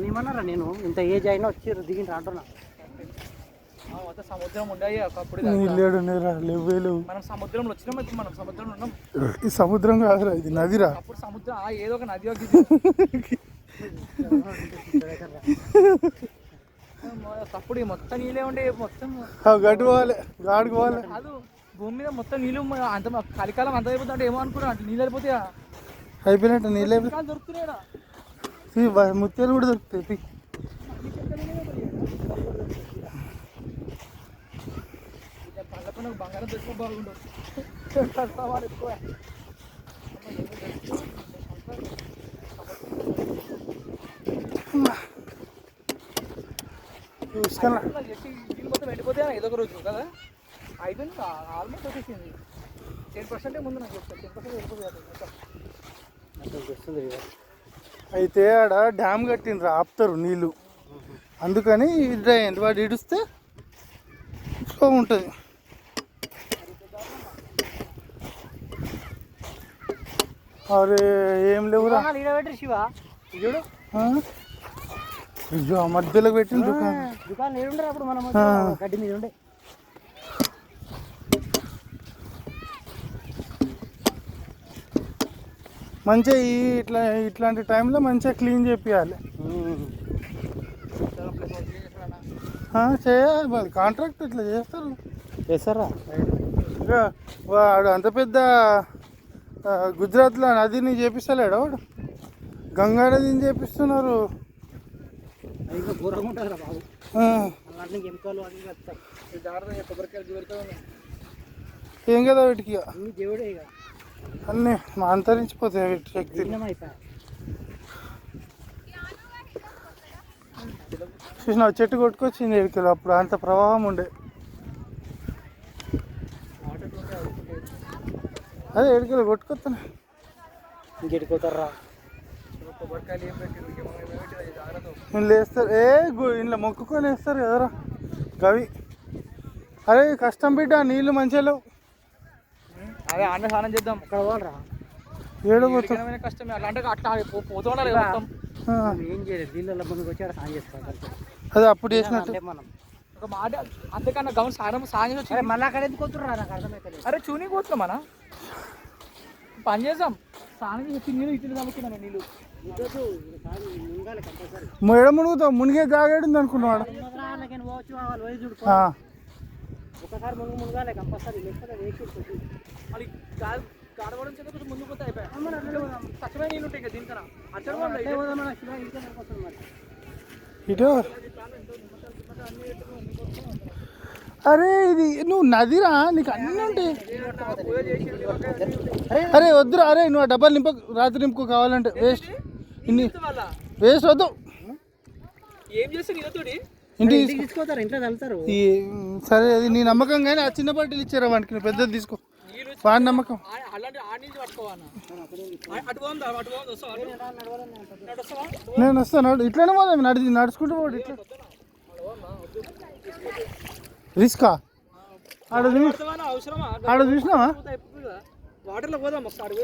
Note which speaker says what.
Speaker 1: ఏమన్నారా నేను ఇంత ఏజ్ అయినా వచ్చి దిగిండ్రా అంటున్నా. సముద్రం ఉండే ఒకప్పుడు మనం సముద్రంలో వచ్చినాం. ఇప్పుడు మనం సముద్రంలో ఉన్నాం.
Speaker 2: ఈ సముద్రం కాదురా, ఇది నదిరా.
Speaker 1: అప్పుడు సముద్రం ఏదో ఒక నది అప్పుడు మొత్తం నీళ్ళే ఉండే. మొత్తం
Speaker 2: గడ్డి పోవాలి, గాడికి పోవాలి.
Speaker 1: కాదు, భూమి మీద మొత్తం నీళ్ళు అంత కలికాలం అంత అయిపోతుంటే ఏమో అనుకున్నా. నీళ్ళు అయిపోతాయా?
Speaker 2: అయిపోయినట్టు నీళ్ళే
Speaker 1: దొరుకుతున్నాయా?
Speaker 2: ముత్యాలు కూడా దొరుకుతాయి.
Speaker 1: బంగారం దొరికిన బాగుండు. ఎక్కువ నీళ్ళు మొత్తం ఎండిపోతే ఏదో ఒక రోజు కదా అయిపోయింది. ఆల్మోస్ట్ వచ్చేసింది. 10% ముందు నాకు చెప్తాను. 10% వెళ్ళిపోతుంది.
Speaker 2: అయితే ఆడ డ్యామ్ కట్టిండ్రు, ఆపుతారు నీళ్ళు. అందుకని ఇది అయ్యింది. వాడు ఇడిస్తే స్లో ఉంటుంది. అరే ఏం లేవురా.
Speaker 1: చూడు
Speaker 2: అయ్యో మధ్యలో పెట్టిన
Speaker 1: దుకాణం ఏడుండే అప్పుడు మనం గడ్డి మీద ఉండే.
Speaker 2: మంచిగా ఇట్లాంటి టైంలో మంచిగా క్లీన్ చేపియాలి. చేయాలి, కాంట్రాక్ట్ ఇట్లా చేస్తారా? వాడు అంత పెద్ద గుజరాత్లో నదిని చేపిస్తలేడా వాడు? గంగా నదిని చేపిస్తున్నారు. ఏం కదా వీటికి అన్నీ అంతరించిపోతాయి వీటి శక్తి. చూసిన చెట్టు కొట్టుకొచ్చింది ఎడికలు. అప్పుడు అంత ప్రవాహం ఉండే. అదే ఎడికలు కొట్టుకొస్తాను.
Speaker 1: ఇంకెట్టుకోతారా?
Speaker 2: ఇంట్లో వేస్తారు. ఇంట్లో మొక్కుకొని వేస్తారు కదరా గవి. అరే కష్టం బిడ్డ, నీళ్ళు మంచిగా లేవు.
Speaker 1: అదే అన్న స్నానం చేద్దాం. అక్కడ పోరా,
Speaker 2: ఏడబోతుంది
Speaker 1: కష్టమే. అట్లా అంటే అట్లా పోతూ ఉండాలి. ఏం చేయలేదు, నీళ్ళలో ముందుకు వచ్చి స్నానం చేసుకోవాలి.
Speaker 2: అదే అప్పుడు చేసినట్టు
Speaker 1: మనం ఒక మాట. అంతకన్నా గౌన్ స్నానం వచ్చి మళ్ళీ అక్కడ ఎందుకు పోతున్నా నాకు అర్థమైతే. అరే చూని పోతున్నాం మన పని చేద్దాం. స్నానం చేసి నీళ్ళు ఇచ్చింది కాబట్టి మన నీళ్ళు
Speaker 2: ఎడ మునుగుతావు. మునిగే జాగాడింది అనుకున్నాడు.
Speaker 1: ఒకసారి మునగాలి కంపల్సరీ. మళ్ళీ గాడవడం చేత కొంచెం ముందుకు పోతే అయిపోయాయి. తక్కువే నీళ్ళు ఉంటాయి కదా దీనికన్నా.
Speaker 2: ఇటు అరే ఇది నువ్వు నదిరా, నీకు అన్నీ ఉంటాయి. అరే వద్దురా. అరే నువ్వు ఆ డబ్బాలు రాత్రి నింపుకో కావాలంటే. వేస్ట్ వద్దు.
Speaker 1: ఏం చేస్తారు
Speaker 2: ఇంటికి
Speaker 1: తీసుకోతారు, ఇంట్లో చల్లుతారు.
Speaker 2: సరే అది నీ నమ్మకం. కానీ ఆ చిన్న బాటిల్ ఇచ్చారా వాడికి, నువ్వు పెద్దది తీసుకో. వాడి నమ్మకం. నేను వస్తాను. ఇట్లానే పోదాం, నడుచుకుంటూ పోడు. ఇట్లా రిస్కా? ఆడ చూసినావా?
Speaker 1: వాటర్లో పోదాం ఒకసారి.